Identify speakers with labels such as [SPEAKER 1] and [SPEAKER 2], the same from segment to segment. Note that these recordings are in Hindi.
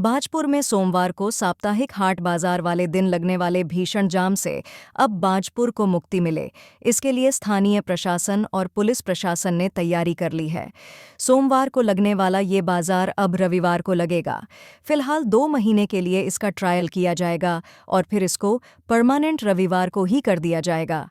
[SPEAKER 1] बाजपुर में सोमवार को साप्ताहिक हाट बाजार वाले दिन लगने वाले भीषण जाम से अब बाजपुर को मुक्ति मिले, इसके लिए स्थानीय प्रशासन और पुलिस प्रशासन ने तैयारी कर ली है। सोमवार को लगने वाला ये बाजार अब रविवार को लगेगा। फिलहाल 2 महीने के लिए इसका ट्रायल किया जाएगा और फिर इसको परमानेंट रविवार को ही कर दिया जाएगा।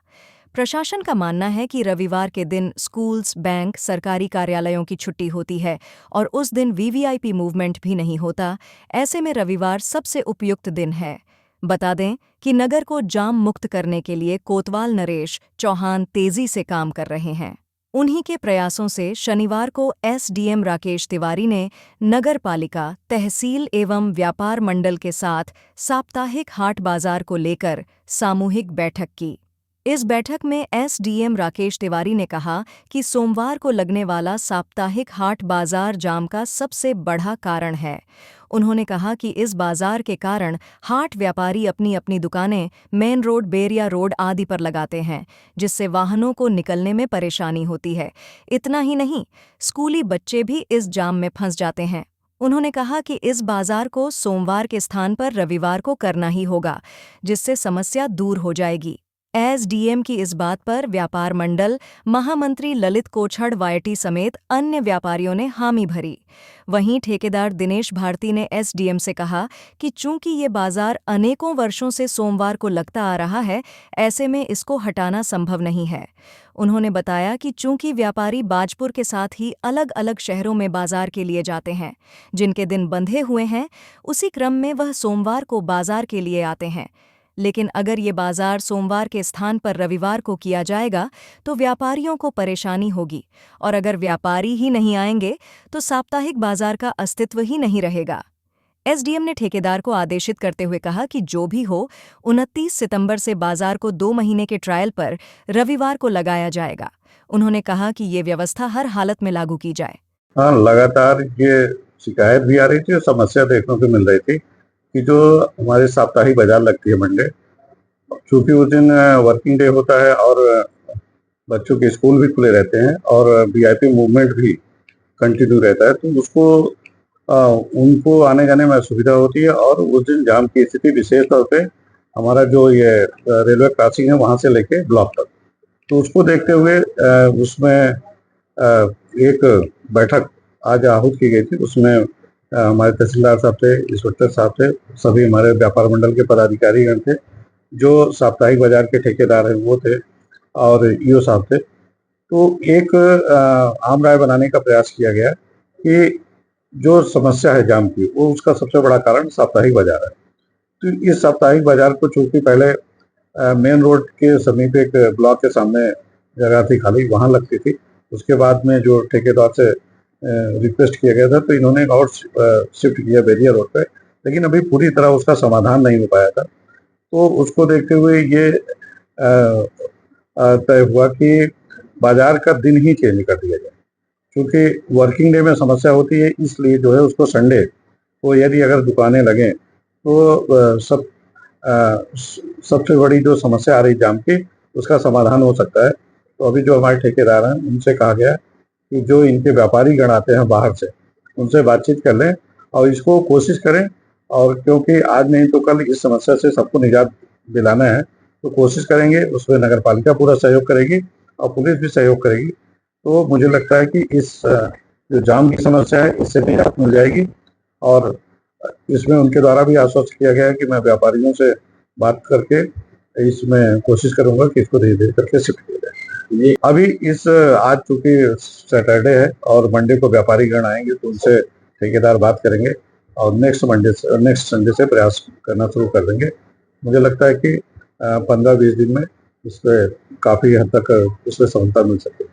[SPEAKER 1] प्रशासन का मानना है कि रविवार के दिन स्कूल्स, बैंक, सरकारी कार्यालयों की छुट्टी होती है और उस दिन वीवीआईपी मूवमेंट भी नहीं होता। ऐसे में रविवार सबसे उपयुक्त दिन है। बता दें कि नगर को जाम मुक्त करने के लिए कोतवाल नरेश चौहान तेजी से काम कर रहे हैं। उन्हीं के प्रयासों से शनिवार को एसडीएम राकेश तिवारी ने नगर पालिका, तहसील एवं व्यापार मंडल के साथ साप्ताहिक हाट बाजार को लेकर सामूहिक बैठक की। इस बैठक में एसडीएम राकेश तिवारी ने कहा कि सोमवार को लगने वाला साप्ताहिक हाट बाजार जाम का सबसे बड़ा कारण है। उन्होंने कहा कि इस बाजार के कारण हाट व्यापारी अपनी अपनी दुकानें मेन रोड, बेरिया रोड आदि पर लगाते हैं, जिससे वाहनों को निकलने में परेशानी होती है। इतना ही नहीं, स्कूली बच्चे भी इस जाम में फंस जाते हैं। उन्होंने कहा कि इस बाजार को सोमवार के स्थान पर रविवार को करना ही होगा, जिससे समस्या दूर हो जाएगी। एसडीएम की इस बात पर व्यापार मंडल महामंत्री ललित कोछड़ वायटी समेत अन्य व्यापारियों ने हामी भरी। वहीं ठेकेदार दिनेश भारती ने एसडीएम से कहा कि चूंकि ये बाजार अनेकों वर्षों से सोमवार को लगता आ रहा है, ऐसे में इसको हटाना संभव नहीं है। उन्होंने बताया कि चूंकि व्यापारी बाजपुर के साथ ही अलग अलग शहरों में बाजार के लिए जाते हैं, जिनके दिन बंधे हुए हैं, उसी क्रम में वह सोमवार को बाजार के लिए आते हैं। लेकिन अगर ये बाजार सोमवार के स्थान पर रविवार को किया जाएगा तो व्यापारियों को परेशानी होगी, और अगर व्यापारी ही नहीं आएंगे तो साप्ताहिक बाजार का अस्तित्व ही नहीं रहेगा। एसडीएम ने ठेकेदार को आदेशित करते हुए कहा कि जो भी हो, 29 सितंबर से बाजार को 2 महीने के ट्रायल पर रविवार को लगाया जाएगा। उन्होंने कहा कि ये व्यवस्था हर हालत में लागू की जाए।
[SPEAKER 2] हाँ, लगातार ये शिकायत भी आ रही थी और समस्या देखने को मिल रही थी कि जो हमारे साप्ताहिक बाजार लगती है मंडे, चूंकि उस दिन वर्किंग डे होता है और बच्चों के स्कूल भी खुले रहते हैं और वीआईपी मूवमेंट भी कंटिन्यू रहता है, तो उसको उनको आने जाने में असुविधा होती है और उस दिन जाम की स्थिति विशेष तौर पे हमारा जो ये रेलवे क्रॉसिंग है वहां से लेके ब्लॉक तक, तो उसको देखते हुए उसमें एक बैठक आज आहूत की गई थी। उसमें हमारे तहसीलदार साहब थे, इंस्पेक्टर साहब थे, सभी हमारे व्यापार मंडल के पदाधिकारीगण थे, जो साप्ताहिक बाजार के ठेकेदार हैं वो थे और ईओ साहब थे। तो एक आम राय बनाने का प्रयास किया गया कि जो समस्या है जाम की, वो उसका सबसे बड़ा कारण साप्ताहिक बाजार है। तो इस साप्ताहिक बाजार को चूंकि पहले मेन रोड के समीप एक ब्लॉक के सामने जगह थी खाली, वहाँ लगती थी। उसके बाद में जो ठेकेदार से रिक्वेस्ट किया गया था तो इन्होंने और शिफ्ट किया बेरिया रोड पे, लेकिन अभी पूरी तरह उसका समाधान नहीं हो पाया था। तो उसको देखते हुए ये तय हुआ कि बाजार का दिन ही चेंज कर दिया जाए, क्योंकि वर्किंग डे में समस्या होती है, इसलिए जो है उसको संडे को यदि अगर दुकानें लगें तो सबसे बड़ी जो समस्या आ रही जाम की, उसका समाधान हो सकता है। तो अभी जो हमारे ठेकेदार हैं उनसे कहा गया कि जो इनके व्यापारी गण आते हैं बाहर से, उनसे बातचीत कर लें और इसको कोशिश करें, और क्योंकि आज नहीं तो कल इस समस्या से सबको निजात दिलाना है, तो कोशिश करेंगे। उसमें नगर पालिका पूरा सहयोग करेगी और पुलिस भी सहयोग करेगी। तो मुझे लगता है कि इस जो जाम की समस्या है इससे निजात मिल जाएगी। और इसमें उनके द्वारा भी आश्वस्त किया गया है कि मैं व्यापारियों से बात करके इसमें कोशिश करूंगा कि इसको धीरे धीरे करके शिफ्ट किया जाए। ये अभी इस आज चूंकि सैटरडे है और मंडे को व्यापारी गण आएंगे, तो उनसे ठेकेदार बात करेंगे और नेक्स्ट संडे से प्रयास करना शुरू कर देंगे। मुझे लगता है कि 15-20 दिन में इससे काफी हद तक इसमें सफलता मिल सकती है।